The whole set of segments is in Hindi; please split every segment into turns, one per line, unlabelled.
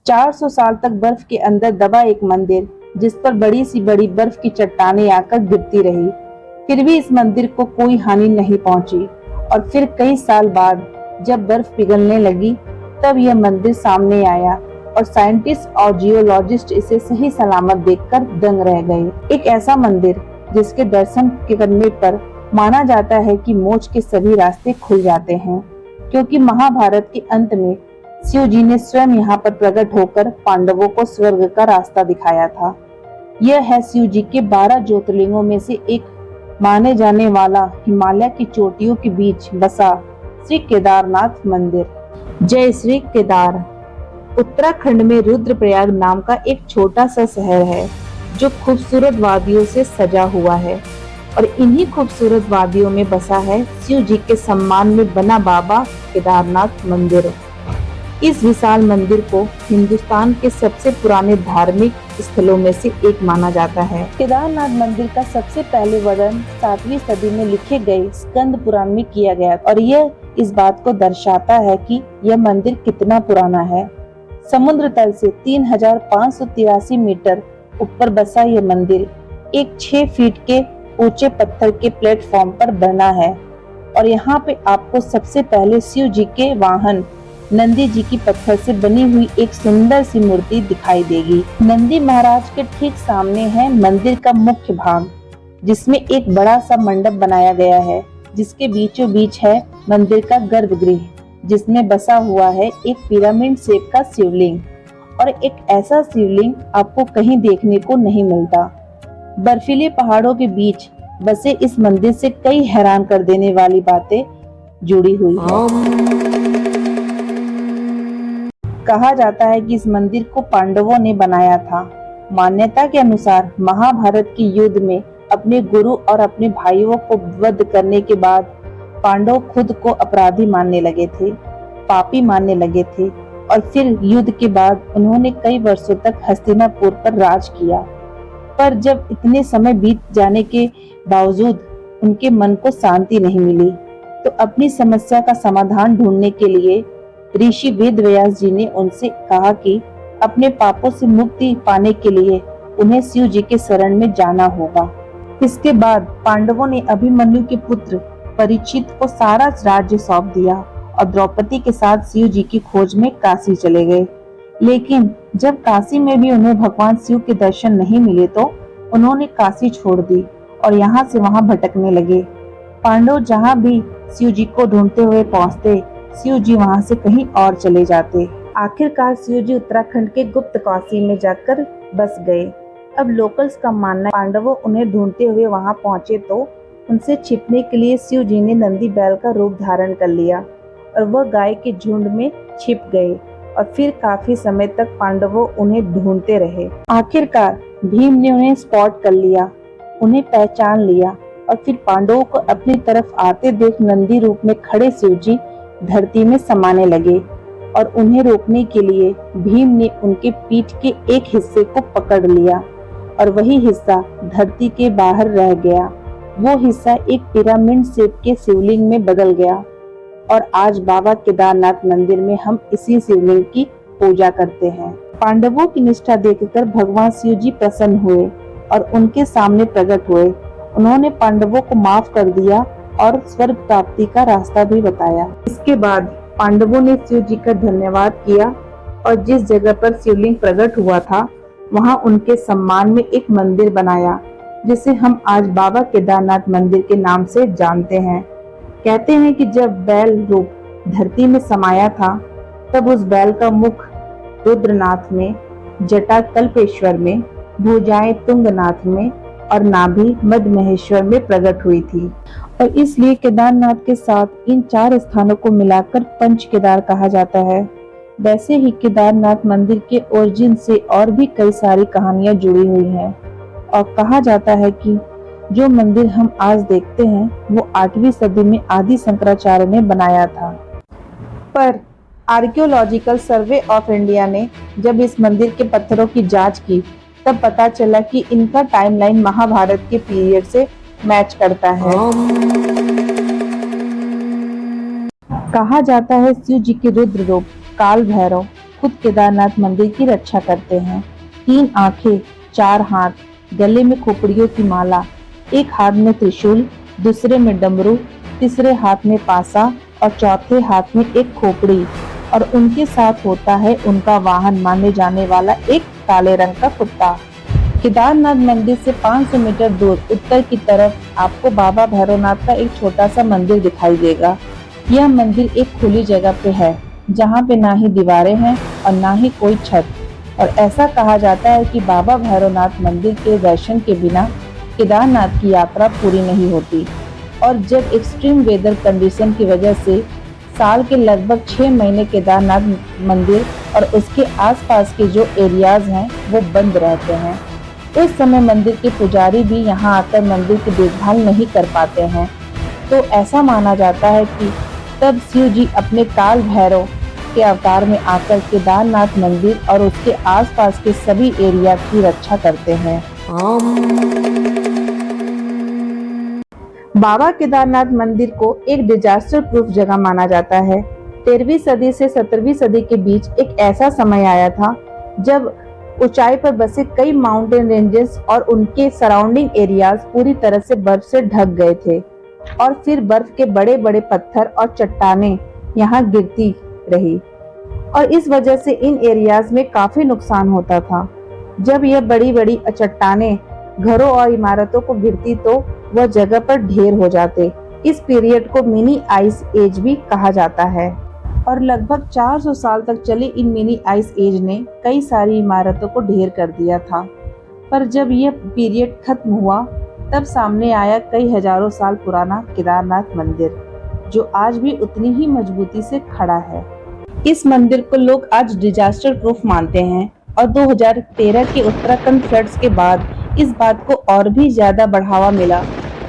400 साल तक बर्फ के अंदर दबा एक मंदिर, जिस पर बड़ी सी बड़ी बर्फ की चट्टानें आकर गिरती रही, फिर भी इस मंदिर को कोई हानि नहीं पहुंची। और फिर कई साल बाद जब बर्फ पिघलने लगी, तब यह मंदिर सामने आया और साइंटिस्ट और जियोलॉजिस्ट इसे सही सलामत देखकर दंग रह गए। एक ऐसा मंदिर जिसके दर्शन करने पर माना जाता है कि मोक्ष के सभी रास्ते खुल जाते हैं, क्योंकि महाभारत के अंत में शिव जी ने स्वयं यहाँ पर प्रकट होकर पांडवों को स्वर्ग का रास्ता दिखाया था। यह है शिव जी के 12 ज्योतिर्लिंगों में से एक माने जाने वाला हिमालय की चोटियों के बीच बसा श्री केदारनाथ मंदिर। जय श्री केदार उत्तराखंड में रुद्रप्रयाग नाम का एक छोटा सा शहर है, जो खूबसूरत वादियों से सजा हुआ है, और इन्हीं खूबसूरत वादियों में बसा है शिव जी के सम्मान में बना बाबा केदारनाथ मंदिर। इस विशाल मंदिर को हिंदुस्तान के सबसे पुराने धार्मिक स्थलों में से एक माना जाता है। केदारनाथ मंदिर का सबसे पहले वर्णन 7वीं सदी में लिखे गए स्कंद पुराण में किया गया, और यह इस बात को दर्शाता है कि यह मंदिर कितना पुराना है। समुद्र तल से 3583 मीटर ऊपर बसा यह मंदिर एक 6 फीट के ऊंचे पत्थर के प्लेटफॉर्म पर बना है, और यहाँ पे आपको सबसे पहले शिव जी के वाहन नंदी जी की पत्थर से बनी हुई एक सुंदर सी मूर्ति दिखाई देगी। नंदी महाराज के ठीक सामने है मंदिर का मुख्य भाग, जिसमें एक बड़ा सा मंडप बनाया गया है, जिसके बीचों बीच है मंदिर का गर्भगृह, जिसमें बसा हुआ है एक पिरामिड शेप का शिवलिंग। और एक ऐसा शिवलिंग आपको कहीं देखने को नहीं मिलता। बर्फीले पहाड़ों के बीच बसे इस मंदिर से कई हैरान कर देने वाली बातें जुड़ी हुई है। कहा जाता है कि इस मंदिर को पांडवों ने बनाया था। मान्यता के अनुसार महाभारत के युद्ध में अपने गुरु और अपने भाइयों को वध करने के बाद पांडव खुद को अपराधी मानने लगे थे, पापी मानने लगे थे, और फिर युद्ध के बाद उन्होंने कई वर्षों तक हस्तिनापुर पर राज किया। पर जब इतने समय बीत जाने के बावजूद उनके मन को शांति नहीं मिली, तो अपनी समस्या का समाधान ढूंढने के लिए ऋषि वेदव्यास जी ने उनसे कहा कि अपने पापों से मुक्ति पाने के लिए उन्हें शिव जी के शरण में जाना होगा। इसके बाद पांडवों ने अभिमन्यु के पुत्र परीक्षित को सारा राज्य सौंप दिया और द्रौपदी के साथ शिव जी की खोज में काशी चले गए। लेकिन जब काशी में भी उन्हें भगवान शिव के दर्शन नहीं मिले, तो उन्होंने काशी छोड़ दी और यहाँ से वहाँ भटकने लगे। पांडव जहाँ भी शिव जी को ढूंढते हुए पहुँचते, शिव जी वहाँ से कहीं और चले जाते। आखिरकार शिव जी उत्तराखंड के गुप्त काशी में जाकर बस गए। अब लोकल्स का मानना है पांडवों उन्हें ढूंढते हुए वहाँ पहुँचे तो उनसे छिपने के लिए शिव जी ने नंदी बैल का रूप धारण कर लिया और वह गाय के झुंड में छिप गए, और फिर काफी समय तक पांडवों उन्हें ढूंढते रहे। आखिरकार भीम ने उन्हें स्पॉट कर लिया, उन्हें पहचान लिया, और फिर पांडवों को अपनी तरफ आते देख नंदी रूप में खड़े शिव जी धरती में समाने लगे, और उन्हें रोकने के लिए भीम ने उनके पीठ के एक हिस्से को पकड़ लिया, और वही हिस्सा धरती के बाहर रह गया। वो हिस्सा एक पिरामिड शेप के शिवलिंग में बदल गया, और आज बाबा केदारनाथ मंदिर में हम इसी शिवलिंग की पूजा करते हैं। पांडवों की निष्ठा देखकर भगवान शिव जी प्रसन्न हुए और उनके सामने प्रकट हुए। उन्होंने पांडवों को माफ कर दिया और स्वर्ग प्राप्ति का रास्ता भी बताया। इसके बाद पांडवों ने शिव जी का धन्यवाद किया और जिस जगह पर शिवलिंग प्रकट हुआ था, वहां उनके सम्मान में एक मंदिर बनाया, जिसे हम आज बाबा केदारनाथ मंदिर के नाम से जानते हैं। कहते हैं कि जब बैल रूप धरती में समाया था, तब उस बैल का मुख रुद्रनाथ में, जटा कल्पेश्वर में, भुजाएं तुंगनाथ में और नाभि मध्यमहेश्वर में प्रकट हुई थी, और इसलिए केदारनाथ के साथ इन 4 स्थानों को मिलाकर पंच केदार कहा जाता है। वैसे ही केदारनाथ मंदिर के ओरिजिन से और भी कई सारी कहानियां जुड़ी हुई हैं, और कहा जाता है कि जो मंदिर हम आज देखते हैं वो 8वीं सदी में आदि शंकराचार्य ने बनाया था। पर आर्कियोलॉजिकल सर्वे ऑफ इंडिया ने जब इस मंदिर के पत्थरों की जांच की, तब पता चला कि इनका टाइमलाइन महाभारत के पीरियड से मैच करता है। कहा जाता है शिव जी के रुद्र रूप काल भैरव खुद केदारनाथ मंदिर की रक्षा करते हैं। 3 आंखें, 4 हाथ, गले में खोपड़ियों की माला, एक हाथ में त्रिशूल, दूसरे में डमरू, तीसरे हाथ में पासा और चौथे हाथ में एक खोपड़ी, और उनके साथ होता है उनका वाहन माने जाने वाला एक काले रंग का कुत्ता। केदारनाथ मंदिर से 500 मीटर दूर उत्तर की तरफ आपको बाबा भैरवनाथ का एक छोटा सा मंदिर दिखाई देगा। यह मंदिर एक खुली जगह पे है, जहाँ पे ना ही दीवारें हैं और ना ही कोई छत, और ऐसा कहा जाता है कि बाबा भैरवनाथ मंदिर के दर्शन के बिना केदारनाथ की यात्रा पूरी नहीं होती। और जब एक्सट्रीम वेदर कंडीशन की वजह से साल के लगभग 6 महीने केदारनाथ मंदिर और उसके आसपास के जो एरियाज हैं वो बंद रहते हैं, उस समय मंदिर के पुजारी भी यहाँ आकर मंदिर की देखभाल नहीं कर पाते हैं। तो ऐसा माना जाता है कि तब शिव जी अपने काल भैरव के अवतार में आकर केदारनाथ मंदिर और उसके आसपास के सभी एरिया की रक्षा करते हैं। बाबा केदारनाथ मंदिर को एक डिजास्टर प्रूफ जगह माना जाता है। 13वीं सदी से 17वीं सदी के बीच एक ऐसा समय आया था जब ऊंचाई पर बसे कई माउंटेन रेंजेस और उनके सराउंडिंग एरियाज पूरी तरह से बर्फ से ढक गए थे, और फिर बर्फ के बड़े बड़े पत्थर और चट्टानें यहाँ गिरती रही, और इस वजह से इन एरियाज में काफी नुकसान होता था। जब यह बड़ी बड़ी चट्टानें घरों और इमारतों को गिरती तो वह जगह पर ढेर हो जाते। इस पीरियड को मिनी आइस एज भी कहा जाता है, और लगभग 400 साल तक चली इन मिनी आइस एज ने कई सारी इमारतों को ढेर कर दिया था। पर जब यह पीरियड खत्म हुआ तब सामने आया कई हजारों साल पुराना केदारनाथ मंदिर, जो आज भी उतनी ही मजबूती से खड़ा है। इस मंदिर को लोग आज डिजास्टर प्रूफ मानते हैं, और 2013 के उत्तराखंड फ्लड्स के बाद इस बात को और भी ज्यादा बढ़ावा मिला।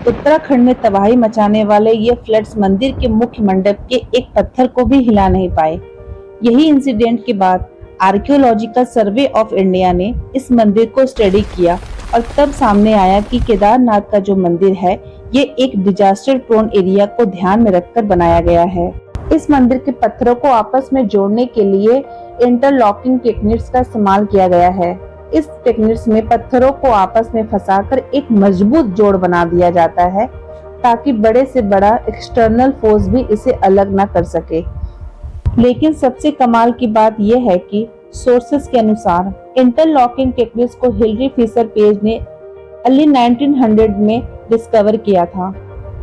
उत्तराखंड में तबाही मचाने वाले ये फ्लड्स मंदिर के मुख्य मंडप के एक पत्थर को भी हिला नहीं पाए। यही इंसिडेंट के बाद आर्कियोलॉजिकल सर्वे ऑफ इंडिया ने इस मंदिर को स्टडी किया, और तब सामने आया कि केदारनाथ का जो मंदिर है ये एक डिजास्टर प्रोन एरिया को ध्यान में रखकर बनाया गया है। इस मंदिर के पत्थरों को आपस में जोड़ने के लिए इंटरलॉकिंग टेक्निक्स का इस्तेमाल किया गया है। इस टेक्निक्स में पत्थरों को आपस में फंसाकर एक मजबूत जोड़ बना दिया जाता है, ताकि बड़े से बड़ा एक्सटर्नल फोर्स भी इसे अलग न कर सके। लेकिन सबसे कमाल की बात यह है कि सोर्सेस के अनुसार इंटरलॉकिंग टेक्निक्स को हिलरी फिशर पेज ने अर्ली 1900 में डिस्कवर किया था,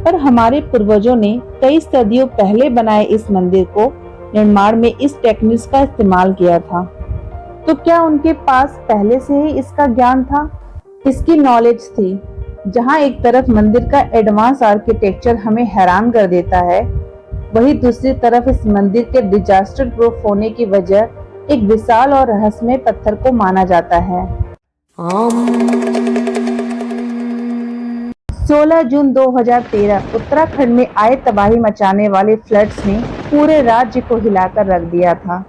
पर हमारे पूर्वजों ने कई सदियों पहले बनाए इस मंदिर को निर्माण में इस टेक्निक्स का इस्तेमाल किया था। तो क्या उनके पास पहले से ही इसका ज्ञान था? इसकी नॉलेज थी। जहां एक तरफ मंदिर का एडवांस आर्किटेक्चर हमें हैरान कर देता है, वहीं दूसरी तरफ इस मंदिर के डिजास्टर प्रूफ होने की वजह एक विशाल और रहस्यमय पत्थर को माना जाता है। 16 जून 2013 उत्तराखंड में आए तबाही मचाने वाले फ्लड्स ने पूरे राज्य को हिलाकर रख दिया था।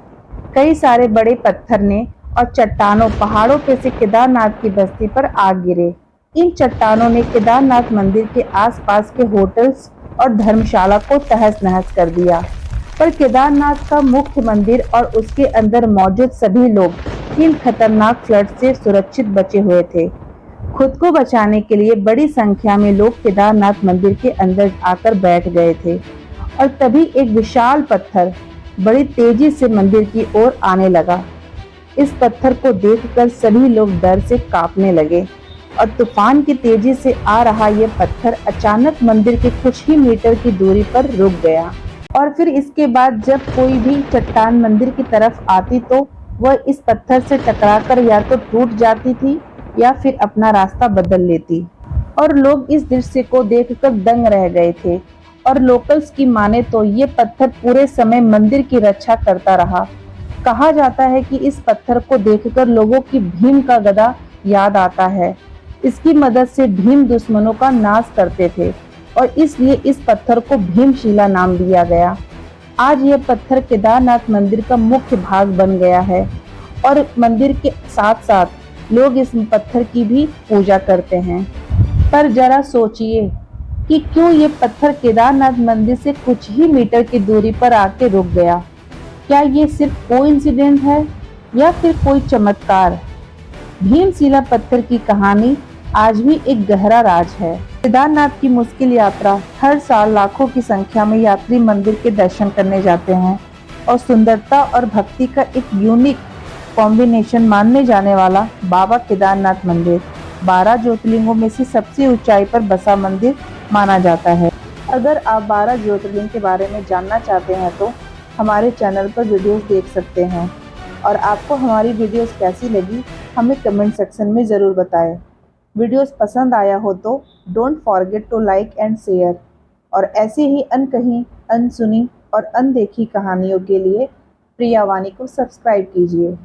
कई सारे बड़े पत्थर ने और चट्टानों पहाड़ों पे से केदारनाथ की बस्ती पर आ गिरे। इन चट्टानों ने केदारनाथ मंदिर के आसपास के होटल्स और धर्मशाला को तहस नहस कर दिया, पर केदारनाथ का मुख्य मंदिर और उसके अंदर मौजूद सभी लोग इन खतरनाक फ्लड से सुरक्षित बचे हुए थे। खुद को बचाने के लिए बड़ी संख्या में लोग केदारनाथ मंदिर के अंदर आकर बैठ गए थे, और तभी एक विशाल पत्थर बड़ी तेजी से मंदिर की ओर आने लगा। इस पत्थर को देखकर सभी लोग डर से कांपने लगे, और तूफान की तेजी से आ रहा यह पत्थर अचानक मंदिर के कुछ ही मीटर की दूरी पर रुक गया। और फिर इसके बाद जब कोई भी चट्टान मंदिर की तरफ आती तो वह इस पत्थर से टकराकर या तो टूट जाती थी या फिर अपना रास्ता बदल लेती, और लोग इस दृश्य को देखकर दंग रह गए थे। और लोकल्स की माने तो ये पत्थर पूरे समय मंदिर की रक्षा करता रहा। कहा जाता है कि इस पत्थर को देखकर लोगों की भीम का गदा याद आता है। इसकी मदद से भीम दुश्मनों का नाश करते थे, और इसलिए इस पत्थर को भीमशिला नाम दिया गया। आज यह पत्थर केदारनाथ मंदिर का मुख्य भाग बन गया है, और मंदिर के साथ साथ लोग इस पत्थर की भी पूजा करते हैं। पर जरा सोचिए कि क्यों ये पत्थर केदारनाथ मंदिर से कुछ ही मीटर की दूरी पर आके रुक गया। क्या ये सिर्फ कोइंसिडेंट है या फिर कोई चमत्कार? भीमशिला पत्थर की कहानी आज भी एक गहरा राज है। केदारनाथ की मुश्किल यात्रा, हर साल लाखों की संख्या में यात्री मंदिर के दर्शन करने जाते हैं और सुंदरता और भक्ति का एक यूनिक कॉम्बिनेशन मानने जाने वाला बाबा केदारनाथ मंदिर 12 ज्योतिर्लिंगों में से सबसे ऊंचाई पर बसा मंदिर माना जाता है। अगर आप 12 ज्योतिर्लिंग के बारे में जानना चाहते हैं तो हमारे चैनल पर वीडियोस देख सकते हैं। और आपको हमारी वीडियोस कैसी लगी हमें कमेंट सेक्शन में ज़रूर बताएं। वीडियोस पसंद आया हो तो don't forget to like and share. और ऐसे ही अनकही, अनसुनी और अनदेखी कहानियों के लिए प्रिया वाणी को सब्सक्राइब कीजिए।